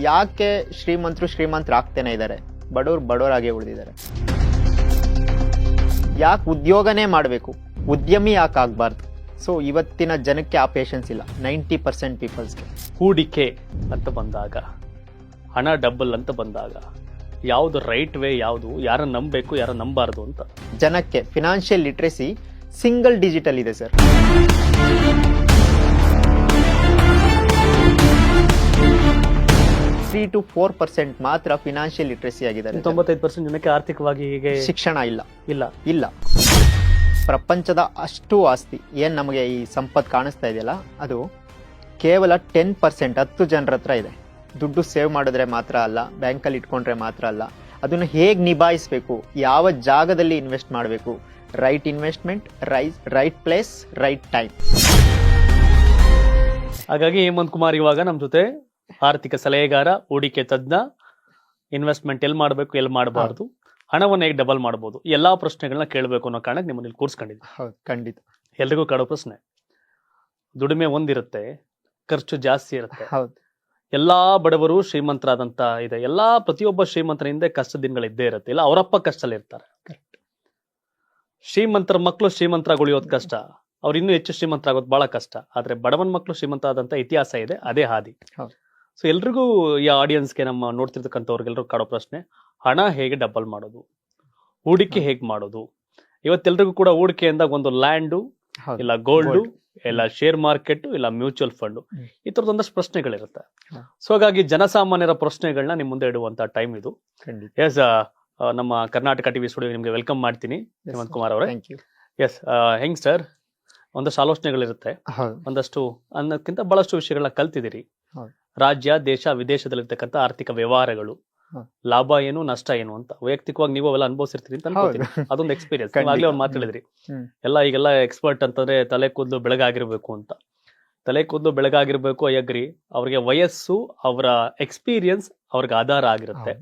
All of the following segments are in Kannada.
ಯಾಕೆ ಶ್ರೀಮಂತರಾಗ್ತೇನೆ ಇದ್ದಾರೆ, ಬಡವರಾಗೇ ಉಳಿದಿದ್ದಾರೆ? ಯಾಕೆ ಉದ್ಯೋಗನೇ ಮಾಡಬೇಕು, ಉದ್ಯಮಿ ಯಾಕೆ ಆಗಬಾರ್ದು? ಸೊ ಇವತ್ತಿನ ಜನಕ್ಕೆ ಆ ಪೇಷನ್ಸ್ ಇಲ್ಲ, 90% ಪೀಪಲ್ಸ್ಗೆ. ಹೂಡಿಕೆ ಅಂತ ಬಂದಾಗ, ಹಣ ಡಬಲ್ ಅಂತ ಬಂದಾಗ ಯಾವುದು ರೈಟ್ ವೇ, ಯಾವುದು ಯಾರನ್ನ ನಂಬಬೇಕು, ಯಾರ ನಂಬಾರ್ದು ಅಂತ ಜನಕ್ಕೆ ಫಿನಾನ್ಷಿಯಲ್ ಲಿಟ್ರಸಿ ಸಿಂಗಲ್ ಡಿಜಿಟಲ್ ಇದೆ ಸರ್. ತ್ರೀ ಟು 4% ಮಾತ್ರ ಫಿನಾನ್ಷಿಯಲ್ ಲಿಟ್ರಸಿ ಆಗಿದ್ದಾರೆ. 95% ಜನಕ್ಕೆ ಆರ್ಥಿಕವಾಗಿ ಹೀಗೆ ಶಿಕ್ಷಣ ಇಲ್ಲ. ಇಲ್ಲ. ಪ್ರಪಂಚದ ಅಷ್ಟು ಆಸ್ತಿ ಏನ್ ನಮಗೆ ಈ ಸಂಪತ್ತು ಕಾಣಿಸ್ತಾ ಇದೆಯಲ್ಲ, ಅದು ಕೇವಲ 10%, 10 ಜನರ ಹತ್ರ ಇದೆ. ದುಡ್ಡು ಸೇವ್ ಮಾಡಿದ್ರೆ ಮಾತ್ರ ಅಲ್ಲ, ಬ್ಯಾಂಕಲ್ಲಿ ಇಟ್ಕೊಂಡ್ರೆ ಮಾತ್ರ ಅಲ್ಲ, ಅದನ್ನು ಹೇಗೆ ನಿಭಾಯಿಸಬೇಕು, ಯಾವ ಜಾಗದಲ್ಲಿ ಇನ್ವೆಸ್ಟ್ ಮಾಡಬೇಕು, right investment, right place, right time. ಹಾಗಾಗಿ ಹೇಮಂತ್ ಕುಮಾರ್ ಇವಾಗ ನಮ್ಮ ಜೊತೆ ಆರ್ಥಿಕ ಸಲಹೆಗಾರ, ಹೂಡಿಕೆ ತಜ್ಞ, ಇನ್ವೆಸ್ಟ್ಮೆಂಟ್ ಎಲ್ಲಿ ಮಾಡಬೇಕು, ಎಲ್ಲಿ ಮಾಡಬಾರ್ದು, ಹಣವನ್ನು ಹೇಗೆ ಡಬಲ್ ಮಾಡಬಹುದು, ಎಲ್ಲಾ ಪ್ರಶ್ನೆಗಳನ್ನ ಕೇಳಬೇಕು ಅನ್ನೋ ಕಾರಣಕ್ಕೆ ನಿಮ್ಮಲ್ಲಿ ಕೂರಿಸ್ಕೊಂಡಿದ್ದೆ. ಹೌದು, ಖಂಡಿತ. ಎಲ್ರಿಗೂ ಕಾಡೋ ಪ್ರಶ್ನೆ, ದುಡಿಮೆ ಒಂದಿರುತ್ತೆ, ಖರ್ಚು ಜಾಸ್ತಿ ಇರುತ್ತೆ. ಹೌದು. ಎಲ್ಲಾ ಬಡವರು ಶ್ರೀಮಂತರಾದಂತ ಇದೆ, ಪ್ರತಿಯೊಬ್ಬ ಶ್ರೀಮಂತರ ಹಿಂದೆ ಕಷ್ಟದ ದಿನಗಳಿದ್ದೇ ಇರುತ್ತೆ, ಇಲ್ಲ ಅವರಪ್ಪ ಕಷ್ಟದಲ್ಲಿ ಇರ್ತಾರೆ. ಶ್ರೀಮಂತರ ಮಕ್ಕಳು ಶ್ರೀಮಂತರಾಗಿ ಉಳಿಯೋದು ಕಷ್ಟ, ಅವ್ರು ಇನ್ನೂ ಹೆಚ್ಚು ಶ್ರೀಮಂತರಾಗೋದು ಬಹಳ ಕಷ್ಟ. ಆದ್ರೆ ಬಡವನ ಮಕ್ಕಳು ಶ್ರೀಮಂತ ಆದಂತ ಇತಿಹಾಸ ಇದೆ, ಅದೇ ಹಾದಿ. ಸೊ ಎಲ್ರಿಗೂ, ಈ ಆಡಿಯನ್ಸ್ಗೆ, ನಮ್ಮ ನೋಡ್ತಿರ್ತಕ್ಕಂಥವ್ರಿಗೆಲ್ರಿಗೂ ಕಾಡೋ ಪ್ರಶ್ನೆ, ಹಣ ಹೇಗೆ ಡಬಲ್ ಮಾಡೋದು, ಹೂಡಿಕೆ ಹೇಗೆ ಮಾಡೋದು. ಇವತ್ತೆಲ್ರಿಗೂ ಕೂಡ ಹೂಡಿಕೆ ಅಂದಾಗ ಒಂದು ಲ್ಯಾಂಡು, ಇಲ್ಲ ಗೋಲ್ಡು, ಇಲ್ಲ ಶೇರ್ ಮಾರ್ಕೆಟ್, ಇಲ್ಲ ಮ್ಯೂಚುವಲ್ ಫಂಡ್, ಈ ತರದ ಒಂದಷ್ಟು ಪ್ರಶ್ನೆಗಳಿರುತ್ತೆ. ಸೊ ಹಾಗಾಗಿ ಜನಸಾಮಾನ್ಯರ ಪ್ರಶ್ನೆಗಳನ್ನ ನಿಮ್ ಮುಂದೆ ಇಡುವಂತ ಟೈಮ್ ಇದು. ಎಸ್, ನಮ್ಮ ಕರ್ನಾಟಕ ಟಿವಿ ಸ್ಟುಡಿಯೋ ನಿಮ್ಗೆ ವೆಲ್ಕಮ್ ಮಾಡ್ತೀನಿ ಹೇಮಂತ್ ಕುಮಾರ್ ಅವರೇ. ಎಸ್, ಹೆಂಗ್ ಸರ್, ಒಂದಷ್ಟು ಆಲೋಚನೆಗಳಿರುತ್ತೆ, ಒಂದಷ್ಟು ಅನ್ನೋದಕ್ಕಿಂತ ಬಹಳಷ್ಟು ವಿಷಯಗಳನ್ನ ಕಲ್ತಿದ್ದೀರಿ. ರಾಜ್ಯ, ದೇಶ, ವಿದೇಶದಲ್ಲಿರ್ತಕ್ಕಂಥ ಆರ್ಥಿಕ ವ್ಯವಹಾರಗಳು, ಲಾಭ ಏನು, ನಷ್ಟ ಏನು ಅಂತ ವೈಯಕ್ತಿಕವಾಗಿ ನೀವು ಅವೆಲ್ಲ ಅನುಭವಿಸಿರ್ತೀರಿ ಅಂತ ಅನ್ಕೋತೀನಿ. ಅದೊಂದು ಎಕ್ಸ್ಪೀರಿಯನ್ಸ್. ಆಗ್ಲೇ ಅವ್ರು ಮಾತಾಡಿದ್ರಿ, ಈಗೆಲ್ಲ ಎಕ್ಸ್ಪರ್ಟ್ ಅಂತಂದ್ರೆ ತಲೆ ಕೂದಲು ಬೆಳಗಾಗಿರ್ಬೇಕು ಅಂತ. ತಲೆ ಕೂದಲು ಬೆಳಗಾಗಿರ್ಬೇಕು, ಅಯ್ಯಗ್ರಿ. ಅವ್ರಿಗೆ ವಯಸ್ಸು, ಅವರ ಎಕ್ಸ್ಪೀರಿಯನ್ಸ್ ಅವ್ರಿಗೆ ಆಧಾರ ಆಗಿರುತ್ತೆ.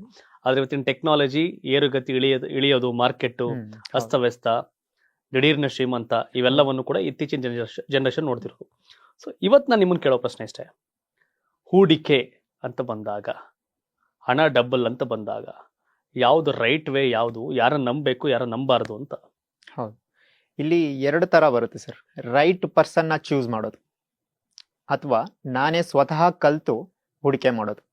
ಆದ್ರೆ ಇವತ್ತಿನ ಟೆಕ್ನಾಲಜಿ ಏರುಗತಿ ಇಳಿಯೋದು, ಮಾರ್ಕೆಟ್ ಅಸ್ತವ್ಯಸ್ತ, ದಿಢೀರ್ನ ಶ್ರೀಮಂತ, ಇವೆಲ್ಲವನ್ನು ಕೂಡ ಇತ್ತೀಚಿನ ಜನರೇಷನ್ ನೋಡ್ತಿರೋದು. ಸೊ ಇವತ್ತು ನಾನು ನಿಮ್ಮನ್ನ ಕೇಳೋ ಪ್ರಶ್ನೆ ಇಷ್ಟೇ, ಹೂಡಿಕೆ ಅಂತ ಬಂದಾಗ, ಹಣ ಡಬಲ್ ಅಂತ ಬಂದಾಗ ಯಾವ್ದು ರೈಟ್ ವೇ, ಯಾವುದು ಯಾರನ್ನ ನಂಬಬೇಕು, ಯಾರ ನಂಬಾರ್ದು ಅಂತ. ಹೌದು, ಇಲ್ಲಿ 2 ತರ ಬರುತ್ತೆ ಸರ್. ರೈಟ್ ಪರ್ಸನ್ ನ ಚೂಸ್ ಮಾಡೋದು, ಅಥವಾ ನಾನೇ ಸ್ವತಃ ಕಲ್ತು ಹೂಡಿಕೆ ಮಾಡೋದು.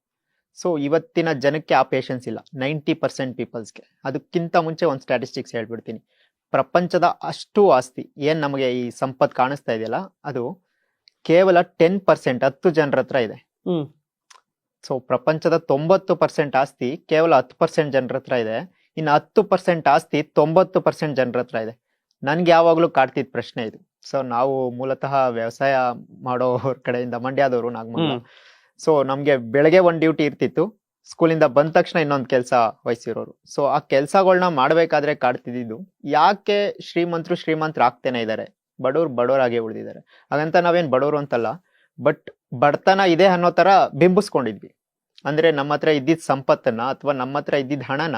ಸೊ ಇವತ್ತಿನ ಜನಕ್ಕೆ ಆ ಪೇಷನ್ಸ್ ಇಲ್ಲ, 90% ಪೀಪಲ್ಸ್ಗೆ. ಅದಕ್ಕಿಂತ ಮುಂಚೆ ಒಂದು ಸ್ಟ್ಯಾಟಿಸ್ಟಿಕ್ಸ್ ಹೇಳ್ಬಿಡ್ತೀನಿ. ಪ್ರಪಂಚದ ಅಷ್ಟು ಆಸ್ತಿ ಏನ್ ನಮಗೆ ಈ ಸಂಪತ್ತು ಕಾಣಿಸ್ತಾ ಇದೆಯಲ್ಲ, ಅದು ಕೇವಲ 10%, 10 ಜನರ ಹತ್ರ ಇದೆ. ಸೊ ಪ್ರಪಂಚದ 90% ಆಸ್ತಿ ಕೇವಲ 10% ಜನರ ಹತ್ರ ಇದೆ. ಇನ್ನು 10% ಆಸ್ತಿ 90% ಜನರ ಹತ್ರ ಇದೆ. ನನ್ಗೆ ಯಾವಾಗ್ಲೂ ಕಾಡ್ತಿದ್ ಪ್ರಶ್ನೆ ಇದು. ಸೊ ನಾವು ಮೂಲತಃ ವ್ಯವಸಾಯ ಮಾಡೋರ್ ಕಡೆಯಿಂದ, ಮಂಡ್ಯದವರು, ನಾಗಮಂಗಲ. ಸೊ ನಮ್ಗೆ ಬೆಳಗ್ಗೆ ಒಂದು ಡ್ಯೂಟಿ ಇರ್ತಿತ್ತು, ಸ್ಕೂಲಿಂದ ಬಂದ ತಕ್ಷಣ ಇನ್ನೊಂದು ಕೆಲಸ ವಹಿಸಿರೋರು. ಸೊ ಆ ಕೆಲ್ಸಗಳನ್ನ ಮಾಡ್ಬೇಕಾದ್ರೆ ಕಾಡ್ತಿದ್ದು, ಯಾಕೆ ಶ್ರೀಮಂತರಾಗ್ತೇನೆ ಇದ್ದಾರೆ, ಬಡವರಾಗೇ ಉಳಿದಿದ್ದಾರೆ. ಹಾಗಂತ ನಾವೇನ್ ಬಡವರು ಅಂತಲ್ಲ, ಬಟ್ ಬಡತನ ಇದೆ ಅನ್ನೋ ತರ ಬಿಂಬಿಸ್ಕೊಂಡಿದ್ವಿ. ಅಂದ್ರೆ ನಮ್ಮ ಹತ್ರ ಇದ್ದಿದ್ ಸಂಪತ್ತನ್ನ, ಅಥವಾ ನಮ್ಮ ಹತ್ರ ಇದ್ದಿದ್ ಹಣನ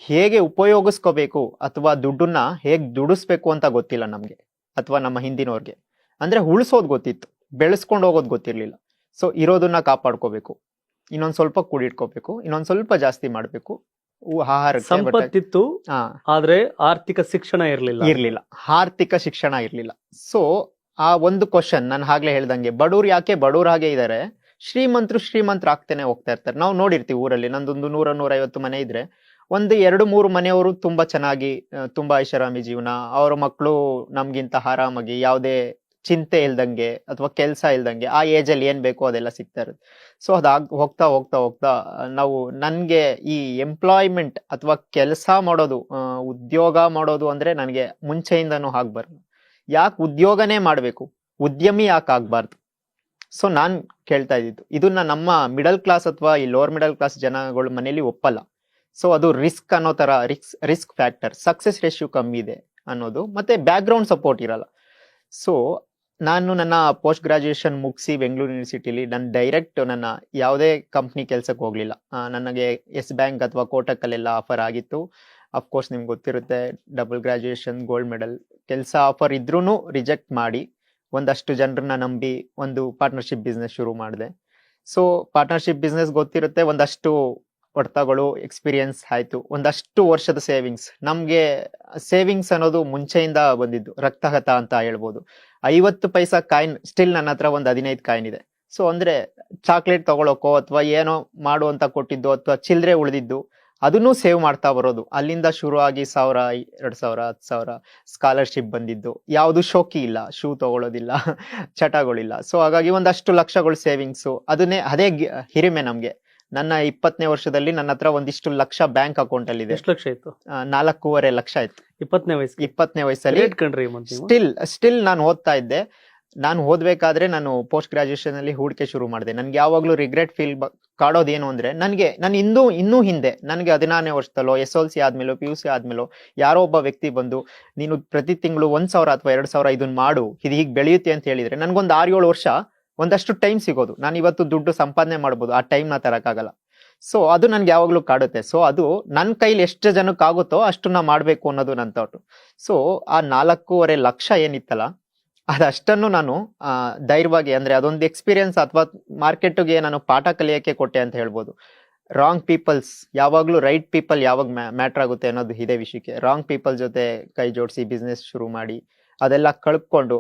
ಹೇಗೆ ಉಪಯೋಗಿಸ್ಕೋಬೇಕು, ಅಥವಾ ದುಡ್ಡನ್ನ ಹೇಗ್ ದುಡಿಸ್ಬೇಕು ಅಂತ ಗೊತ್ತಿಲ್ಲ ನಮ್ಗೆ, ಅಥವಾ ನಮ್ಮ ಹಿಂದಿನವ್ರಿಗೆ. ಅಂದ್ರೆ ಉಳಿಸೋದ್ ಗೊತ್ತಿತ್ತು, ಬೆಳೆಸ್ಕೊಂಡು ಹೋಗೋದ್ ಗೊತ್ತಿರ್ಲಿಲ್ಲ. ಸೊ ಇರೋದನ್ನ ಕಾಪಾಡ್ಕೋಬೇಕು, ಇನ್ನೊಂದ್ ಸ್ವಲ್ಪ ಕೂಡಿಟ್ಕೋಬೇಕು, ಇನ್ನೊಂದ್ ಸ್ವಲ್ಪ ಜಾಸ್ತಿ ಮಾಡ್ಬೇಕು. ಸಂಪತ್ತಿತ್ತು, ಆದ್ರೆ ಆರ್ಥಿಕ ಶಿಕ್ಷಣ ಇರ್ಲಿಲ್ಲ. ಆರ್ಥಿಕ ಶಿಕ್ಷಣ ಇರ್ಲಿಲ್ಲ. ಸೊ ಆ ಒಂದು ಕ್ವಶನ್, ನಾನು ಆಗ್ಲೇ ಹೇಳ್ದಂಗೆ, ಬಡವ್ರು ಯಾಕೆ ಬಡವ್ರಾಗೆ ಇದಾರೆ, ಶ್ರೀಮಂತರಾಗ್ತೇನೆ ಹೋಗ್ತಾ ಇರ್ತಾರೆ. ನಾವು ನೋಡಿರ್ತೀವಿ ಊರಲ್ಲಿ, ನಂದೊಂದು 100-150 ಮನೆ ಇದ್ರೆ, ಒಂದು 2-3 ಮನೆಯವರು ತುಂಬಾ ಚೆನ್ನಾಗಿ, ತುಂಬಾ ಐಷಾರಾಮಿ ಜೀವನ, ಅವ್ರ ಮಕ್ಕಳು ನಮ್ಗಿಂತ ಆರಾಮಾಗಿ, ಯಾವುದೇ ಚಿಂತೆ ಇಲ್ದಂಗೆ ಅಥವಾ ಕೆಲಸ ಇಲ್ದಂಗೆ, ಆ ಏಜ್ ಅಲ್ಲಿ ಏನ್ ಬೇಕೋ ಅದೆಲ್ಲ ಸಿಗ್ತಾ ಇರುತ್ತೆ. ಸೊ ಹೋಗ್ತಾ ನಾವು, ನನ್ಗೆ ಈ ಎಂಪ್ಲಾಯ್ಮೆಂಟ್ ಅಥವಾ ಕೆಲಸ ಮಾಡೋದು, ಉದ್ಯೋಗ ಮಾಡೋದು ಅಂದ್ರೆ ನನಗೆ ಮುಂಚೆಯಿಂದನೂ ಆಗ್ಬಾರ್ದು. ಯಾಕೆ ಉದ್ಯೋಗನೇ ಮಾಡ್ಬೇಕು, ಉದ್ಯಮಿ ಯಾಕೆ ಆಗ್ಬಾರ್ದು? ಸೊ ನಾನ್ ಕೇಳ್ತಾ ಇದ್ದಿದ್ದು ಇದನ್ನ, ನಮ್ಮ ಮಿಡಲ್ ಕ್ಲಾಸ್ ಅಥವಾ ಈ ಲೋವರ್ ಮಿಡಲ್ ಕ್ಲಾಸ್ ಜನಗಳ ಮನೇಲಿ ಒಪ್ಪಲ್ಲ. ಸೊ ಅದು ರಿಸ್ಕ್ ಅನ್ನೋ ತರ, ರಿಸ್ಕ್ ಫ್ಯಾಕ್ಟರ್, ಸಕ್ಸಸ್ ರೇಷಿಯೋ ಕಮ್ಮಿ ಇದೆ ಅನ್ನೋದು, ಮತ್ತೆ ಬ್ಯಾಕ್ ಗ್ರೌಂಡ್ ಸಪೋರ್ಟ್ ಇರಲ್ಲ. ಸೊ ನಾನು ನನ್ನ ಪೋಸ್ಟ್ ಗ್ರಾಜುಯೇಷನ್ ಮುಗಿಸಿ ಬೆಂಗಳೂರು ಯೂನಿವರ್ಸಿಟಿಲಿ ನಾನು ಡೈರೆಕ್ಟ್ ನನ್ನ ಯಾವುದೇ ಕಂಪ್ನಿ ಕೆಲ್ಸಕ್ಕೆ ಹೋಗ್ಲಿಲ್ಲ. ನನಗೆ ಎಸ್ ಬ್ಯಾಂಕ್ ಅಥವಾ ಕೋಟಕ್ಕಲ್ಲೆಲ್ಲ ಆಫರ್ ಆಗಿತ್ತು. ಅಫ್ಕೋರ್ಸ್ ನಿಮ್ಗೆ ಗೊತ್ತಿರುತ್ತೆ, ಡಬಲ್ ಗ್ರಾಜುಯೇಷನ್, ಗೋಲ್ಡ್ ಮೆಡಲ್, ಕೆಲಸ ಆಫರ್ ಇದ್ರೂ ರಿಜೆಕ್ಟ್ ಮಾಡಿ ಒಂದಷ್ಟು ಜನರನ್ನ ನಂಬಿ ಒಂದು ಪಾರ್ಟ್ನರ್ಶಿಪ್ ಬಿಸ್ನೆಸ್ ಶುರು ಮಾಡಿದೆ. ಸೊ ಪಾರ್ಟ್ನರ್ಶಿಪ್ ಬಿಸ್ನೆಸ್ ಗೊತ್ತಿರುತ್ತೆ, ಒಂದಷ್ಟು ಹೊಡೆತಗಳು ಎಕ್ಸ್ಪೀರಿಯನ್ಸ್ ಆಯ್ತು, ಒಂದಷ್ಟು ವರ್ಷದ ಸೇವಿಂಗ್ಸ್. ನಮ್ಗೆ ಸೇವಿಂಗ್ಸ್ ಅನ್ನೋದು ಮುಂಚೆಯಿಂದ ಬಂದಿದ್ದು, ರಕ್ತಗತ ಅಂತ ಹೇಳ್ಬೋದು. 50 ಪೈಸಾ ಕಾಯಿನ್ ಸ್ಟಿಲ್ ನನ್ನ ಹತ್ರ ಒಂದು 15 ಕಾಯಿನ್ ಇದೆ. ಸೊ ಅಂದ್ರೆ ಚಾಕ್ಲೇಟ್ ತಗೊಳಕೋ ಅಥವಾ ಏನೋ ಮಾಡು ಅಂತ ಕೊಟ್ಟಿದ್ದು ಅಥವಾ ಚಿಲ್ಲರೆ ಉಳಿದಿದ್ದು ಅದನ್ನೂ ಸೇವ್ ಮಾಡ್ತಾ ಬರೋದು. ಅಲ್ಲಿಂದ ಶುರು ಆಗಿ 1000, 2000, 10,000 ಸ್ಕಾಲರ್ಶಿಪ್ ಬಂದಿದ್ದು. ಯಾವುದು ಶೋಕಿ ಇಲ್ಲ, ಶೂ ತಗೊಳ್ಳೋದಿಲ್ಲ, ಚಟಗಳಿಲ್ಲ. ಸೊ ಹಾಗಾಗಿ ಒಂದಷ್ಟು ಲಕ್ಷಗಳು ಸೇವಿಂಗ್ಸು, ಅದೇ ಹಿರಿಮೆ ನಮ್ಗೆ. ನನ್ನ 20ನೇ ವರ್ಷದಲ್ಲಿ ನನ್ನ ಹತ್ರ ಒಂದಿಷ್ಟು ಲಕ್ಷ ಬ್ಯಾಂಕ್ ಅಕೌಂಟ್ ಅಲ್ಲಿ ಇದೆ. ಎಷ್ಟು ಲಕ್ಷ ಇತ್ತು? 4.5 ಲಕ್ಷ ಇತ್ತು 20ನೇ ವಯಸ್ಸಲ್ಲಿ. Great ಕಣ್ರಿ ಮತ್ತೆ ನೀವು. ಸ್ಟಿಲ್ ನಾನು ಓದ್ತಾ ಇದ್ದೆ. ನಾನು ಓದ್ಬೇಕಾದ್ರೆ ನಾನು ಪೋಸ್ಟ್ ಗ್ರಾಜುಯೇಷನ್ ಅಲ್ಲಿ ಹೂಡಿಕೆ ಶುರು ಮಾಡಿದೆ. ನನ್ಗೆ ಯಾವಾಗ್ಲೂ ರಿಗ್ರೆಟ್ ಫೀಲ್ ಕಾಡೋದೇನು ಅಂದ್ರೆ, ನಾನು ಇನ್ನೂ ಹಿಂದೆ, ನನಗೆ 16ನೇ ವರ್ಷದಲ್ಲೋ SLC ಆದ್ಮೇಲೋ PUC ಆದ್ಮೇಲೋ ಯಾರೋ ಒಬ್ಬ ವ್ಯಕ್ತಿ ಬಂದು ನೀನು ಪ್ರತಿ ತಿಂಗಳು 1,000 ಅಥವಾ 2,000 ಇದನ್ನ ಮಾಡು, ಇದು ಹೀಗೆ ಬೆಳೆಯುತ್ತೆ ಅಂತ ಹೇಳಿದ್ರೆ ನನ್ಗೊಂದು 6-7 ವರ್ಷ ಒಂದಷ್ಟು ಟೈಮ್ ಸಿಗೋದು. ನಾನು ಇವತ್ತು ದುಡ್ಡು ಸಂಪಾದನೆ ಮಾಡ್ಬೋದು, ಆ ಟೈಮ್ ನ ತರಕ್ಕಾಗಲ್ಲ. ಸೊ ಅದು ನನ್ಗೆ ಯಾವಾಗ್ಲೂ ಕಾಡುತ್ತೆ. ಸೊ ಅದು ನನ್ನ ಕೈಲಿ ಎಷ್ಟು ಜನಕ್ಕೆ ಆಗುತ್ತೋ ಅಷ್ಟನ್ನ ಮಾಡ್ಬೇಕು ಅನ್ನೋದು ನನ್ನ ಥಾಟ್. ಸೊ ಆ 4.5 ಲಕ್ಷ ಏನಿತ್ತಲ್ಲ ಅದಷ್ಟನ್ನು ನಾನು ಧೈರ್ಯವಾಗಿ, ಅಂದ್ರೆ ಅದೊಂದು ಎಕ್ಸ್ಪೀರಿಯನ್ಸ್ ಅಥವಾ ಮಾರ್ಕೆಟ್ಗೆ ನಾನು ಪಾಠ ಕಲಿಯಕ್ಕೆ ಕೊಟ್ಟೆ ಅಂತ ಹೇಳ್ಬೋದು. ರಾಂಗ್ ಪೀಪಲ್ಸ್ ಯಾವಾಗ್ಲೂ, ರೈಟ್ ಪೀಪಲ್ ಯಾವಾಗ ಮ್ಯಾಟರ್ ಆಗುತ್ತೆ ಅನ್ನೋದು ಇದೇ ವಿಷಯಕ್ಕೆ. ರಾಂಗ್ ಪೀಪಲ್ ಜೊತೆ ಕೈ ಜೋಡಿಸಿ ಬಿಸ್ನೆಸ್ ಶುರು ಮಾಡಿ ಅದೆಲ್ಲ ಕಳ್ಕೊಂಡು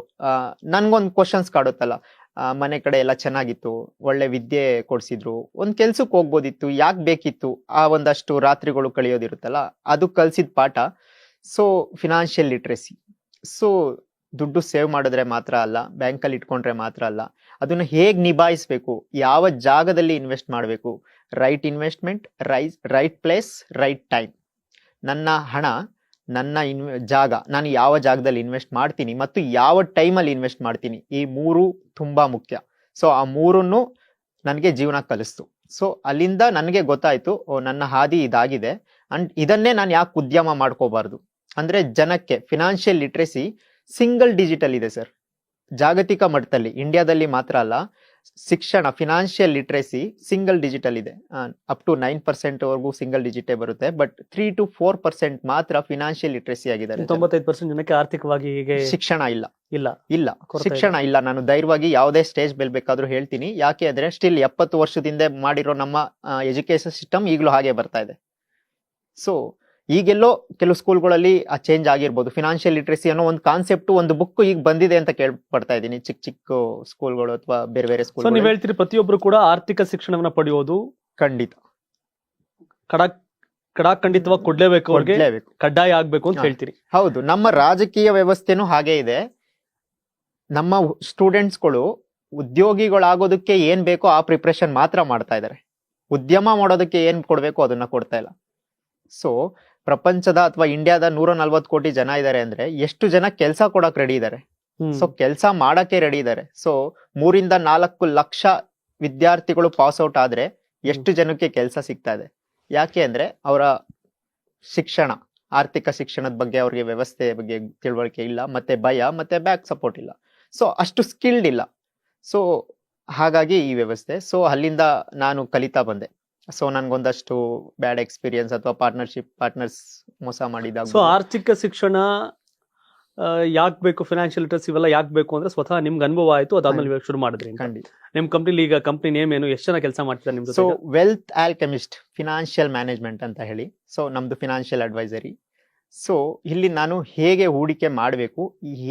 ನನ್ಗೊಂದು ಕ್ವಶನ್ಸ್ ಕಾಡುತ್ತಲ್ಲ, ಮನೆ ಕಡೆ ಎಲ್ಲ ಚೆನ್ನಾಗಿತ್ತು, ಒಳ್ಳೆ ವಿದ್ಯೆ ಕೊಡ್ಸಿದ್ರು, ಒಂದ್ ಕೆಲ್ಸಕ್ಕೆ ಹೋಗ್ಬೋದಿತ್ತು, ಯಾಕೆ ಬೇಕಿತ್ತು, ಆ ಒಂದಷ್ಟು ರಾತ್ರಿಗಳು ಕಳಿಯೋದಿರುತ್ತಲ್ಲ, ಅದು ಕಲ್ಸಿದ ಪಾಠ. So financial literacy. ಸೊ ದುಡ್ಡು ಸೇವ್ ಮಾಡಿದ್ರೆ ಮಾತ್ರ ಅಲ್ಲ, ಬ್ಯಾಂಕಲ್ಲಿ ಇಟ್ಕೊಂಡ್ರೆ ಮಾತ್ರ ಅಲ್ಲ, ಅದನ್ನ ಹೇಗ್ ನಿಭಾಯಿಸ್ಬೇಕು, ಯಾವ ಜಾಗದಲ್ಲಿ ಇನ್ವೆಸ್ಟ್ ಮಾಡಬೇಕು, right investment, right place, right time. ನನ್ನ ಹಣ, ನನ್ನ ಜಾಗ, ನಾನು ಯಾವ ಜಾಗದಲ್ಲಿ ಇನ್ವೆಸ್ಟ್ ಮಾಡ್ತೀನಿ ಮತ್ತು ಯಾವ ಟೈಮಲ್ಲಿ ಇನ್ವೆಸ್ಟ್ ಮಾಡ್ತೀನಿ, ಈ 3 ತುಂಬಾ ಮುಖ್ಯ. ಸೊ ಆ 3 ನನಗೆ ಜೀವನ ಕಲಿಸ್ತು. ಸೊ ಅಲ್ಲಿಂದ ನನಗೆ ಗೊತ್ತಾಯ್ತು, ನನ್ನ ಹಾದಿ ಇದಾಗಿದೆ ಅಂಡ್ ಇದನ್ನೇ ನಾನು ಯಾಕೆ ಉದ್ಯಮ ಮಾಡ್ಕೋಬಾರ್ದು. ಅಂದ್ರೆ ಜನಕ್ಕೆ ಫಿನಾನ್ಷಿಯಲ್ ಲಿಟ್ರಸಿ ಸಿಂಗಲ್ ಡಿಜಿಟಲ್ ಇದೆ ಸರ್, ಜಾಗತಿಕ ಮಟ್ಟದಲ್ಲಿ, ಇಂಡಿಯಾದಲ್ಲಿ ಮಾತ್ರ ಅಲ್ಲ. ಶಿಕ್ಷಣ, ಫಿನಾನ್ಷಿಯಲ್ ಲಿಟ್ರಸಿ ಸಿಂಗಲ್ ಡಿಜಿಟಲ್ ಇದೆ. ಅಪ್ ಟು 9% ವರೆಗೂ ಸಿಂಗಲ್ ಡಿಜಿಟೇ ಬರುತ್ತೆ. ಬಟ್ 3 to 4% ಮಾತ್ರ ಫಿನಾನ್ಷಿಯಲ್ ಲಿಟ್ರಸಿ ಆಗಿದ್ದಾರೆ. 95% ಜನಕ್ಕೆ ಆರ್ಥಿಕವಾಗಿ ಹೀಗೆ ಶಿಕ್ಷಣ ಇಲ್ಲ. ಕೊರತೆ ಶಿಕ್ಷಣ ಇಲ್ಲ. ನಾನು ಧೈರ್ಯವಾಗಿ ಯಾವುದೇ ಸ್ಟೇಜ್ ಮೇಲೆ ಬೇಕಾದ್ರೂ ಹೇಳ್ತೀನಿ. ಯಾಕೆ ಅಂದ್ರೆ ಸ್ಟಿಲ್ 70 ವರ್ಷದಿಂದ ಮಾಡಿರೋ ನಮ್ಮ ಎಜುಕೇಶನ್ ಸಿಸ್ಟಮ್ ಈಗಲೂ ಹಾಗೆ ಬರ್ತಾ ಇದೆ. ಸೊ ಈಗೆಲ್ಲೋ ಕೆಲವು ಸ್ಕೂಲ್ಗಳಲ್ಲಿ ಆ ಚೇಂಜ್ ಆಗಿರ್ಬೋದು. ಫಿನಾನ್ಷಿಯಲ್ ಲಿಟ್ರಸಿ ಅನ್ನೋ ಒಂದು ಕಾನ್ಸೆಪ್ಟ್, ಒಂದು ಬುಕ್ ಈಗ ಬಂದಿದೆ ಅಂತ ಕೇಳ್ಪಡ್ತಾ ಇದ್ದೀನಿ, ಚಿಕ್ಕ ಸ್ಕೂಲ್ಗಳು ಅಥವಾ ಬೇರೆ ಸ್ಕೂಲ್. ನೀವು ಹೇಳ್ತೀರಿ ಪ್ರತಿಯೊಬ್ರು ಕೂಡ ಆರ್ಥಿಕ ಶಿಕ್ಷಣವನ್ನ ಪಡೆಯೋದು ಖಂಡಿತ ಖಂಡಿತವಾಗಿ ಕೊಡ್ಲೇಬೇಕು, ಅವ್ರಿಗೆ ಕಡ್ಡಾಯ ಆಗ್ಬೇಕು ಅಂತ ಹೇಳ್ತೀರಿ. ಹೌದು, ನಮ್ಮ ರಾಜಕೀಯ ವ್ಯವಸ್ಥೆನೂ ಹಾಗೆ ಇದೆ. ನಮ್ಮ ಸ್ಟೂಡೆಂಟ್ಸ್ಗಳು ಉದ್ಯೋಗಿಗಳಾಗೋದಕ್ಕೆ ಏನ್ ಬೇಕೋ ಆ ಪ್ರಿಪ್ರೇಷನ್ ಮಾತ್ರ ಮಾಡ್ತಾ ಇದ್ದಾರೆ. ಉದ್ಯಮ ಮಾಡೋದಕ್ಕೆ ಏನ್ ಕೊಡ್ಬೇಕು ಅದನ್ನ ಕೊಡ್ತಾ ಇಲ್ಲ. ಸೊ ಪ್ರಪಂಚದ ಅಥವಾ ಇಂಡಿಯಾದ 140 ಕೋಟಿ ಜನ ಇದ್ದಾರೆ ಅಂದ್ರೆ ಎಷ್ಟು ಜನ ಕೆಲಸ ಕೊಡಕ್ ರೆಡಿ ಇದ್ದಾರೆ, ಸೊ ಕೆಲಸ ಮಾಡಕ್ಕೆ ರೆಡಿ ಇದ್ದಾರೆ. ಸೊ 3 to 4 ಲಕ್ಷ ವಿದ್ಯಾರ್ಥಿಗಳು ಪಾಸ್ ಔಟ್ ಆದ್ರೆ ಎಷ್ಟು ಜನಕ್ಕೆ ಕೆಲಸ ಸಿಗ್ತಾ ಇದೆ? ಯಾಕೆ ಅಂದ್ರೆ ಅವರ ಶಿಕ್ಷಣ, ಆರ್ಥಿಕ ಶಿಕ್ಷಣದ ಬಗ್ಗೆ ಅವ್ರಿಗೆ ವ್ಯವಸ್ಥೆ ಬಗ್ಗೆ ತಿಳುವಳಿಕೆ ಇಲ್ಲ, ಮತ್ತೆ ಭಯ, ಮತ್ತೆ ಬ್ಯಾಕ್ ಸಪೋರ್ಟ್ ಇಲ್ಲ. ಸೊ ಅಷ್ಟು ಸ್ಕಿಲ್ಡ್ ಇಲ್ಲ. ಸೊ ಹಾಗಾಗಿ ಈ ವ್ಯವಸ್ಥೆ. ಸೊ ಅಲ್ಲಿಂದ ನಾನು ಕಲಿತಾ ಬಂದೆ. ಸೊ ನನ್ಗೊಂದಷ್ಟು ಬ್ಯಾಡ್ ಎಕ್ಸ್ಪೀರಿಯನ್ಸ್ ಅಥವಾ ಪಾರ್ಟ್ನರ್ಸ್ ಮೋಸ ಮಾಡಿದಾಗ. ಸೊ ಆರ್ಥಿಕ ಶಿಕ್ಷಣ ಯಾಕೆ ಬೇಕು, ಫಿನಾನ್ಷಿಯಲ್ ಲಿಟ್ರಸಿ ಇವೆಲ್ಲ ಯಾಕೆ ಬೇಕು ಅಂದ್ರೆ ಸ್ವತಃ ನಿಮ್ಗೆ ಅನುಭವ ಆಯ್ತು, ಅದಾದ್ಮೇಲೆ ಇವಾಗ ಶುರು ಮಾಡಿದ್ರಿ. ಖಂಡಿತ. ನಿಮ್ ಕಂಪ್ನಿಲಿ ಈಗ ಕಂಪ್ನಿ ನೇಮ್ ಏನು, ಎಷ್ಟು ಜನ ಕೆಲಸ ಮಾಡ್ತಾರೆ ನಿಮ್ದು? So wealth alchemist financial management ಅಂತ ಹೇಳಿ. ಸೊ ನಮ್ದು ಫಿನಾನ್ಷಿಯಲ್ ಅಡ್ವೈಸರಿ. ಸೊ ಇಲ್ಲಿ ನಾನು ಹೇಗೆ ಹೂಡಿಕೆ ಮಾಡಬೇಕು,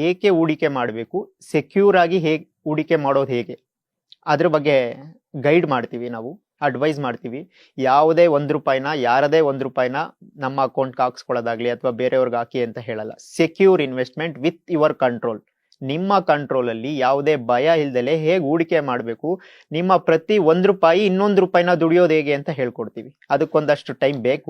ಏಕೆ ಹೂಡಿಕೆ ಮಾಡಬೇಕು, ಸೆಕ್ಯೂರ್ ಆಗಿ ಹೇಗೆ ಹೂಡಿಕೆ ಮಾಡೋದು ಹೇಗೆ, ಅದ್ರ ಬಗ್ಗೆ ಗೈಡ್ ಮಾಡ್ತೀವಿ ನಾವು, ಅಡ್ವೈಸ್ ಮಾಡ್ತೀವಿ. ಯಾವುದೇ ₹1 ಯಾರದೇ ₹1 ನಮ್ಮ ಅಕೌಂಟ್ಗೆ ಹಾಕ್ಸ್ಕೊಳ್ಳೋದಾಗ್ಲಿ ಅಥವಾ ಬೇರೆಯವ್ರಿಗೆ ಹಾಕಿ ಅಂತ ಹೇಳಲ್ಲ. Secure investment with your control. ನಿಮ್ಮ ಕಂಟ್ರೋಲ್ ಅಲ್ಲಿ ಯಾವುದೇ ಭಯ ಇಲ್ದಲೆ ಹೇಗೆ ಹೂಡಿಕೆ ಮಾಡಬೇಕು, ನಿಮ್ಮ ಪ್ರತಿ ₹1 ಇನ್ನೊಂದು ರೂಪಾಯಿನ ದುಡಿಯೋದು ಹೇಗೆ ಅಂತ ಹೇಳ್ಕೊಡ್ತೀವಿ. ಅದಕ್ಕೊಂದಷ್ಟು ಟೈಮ್ ಬೇಕು.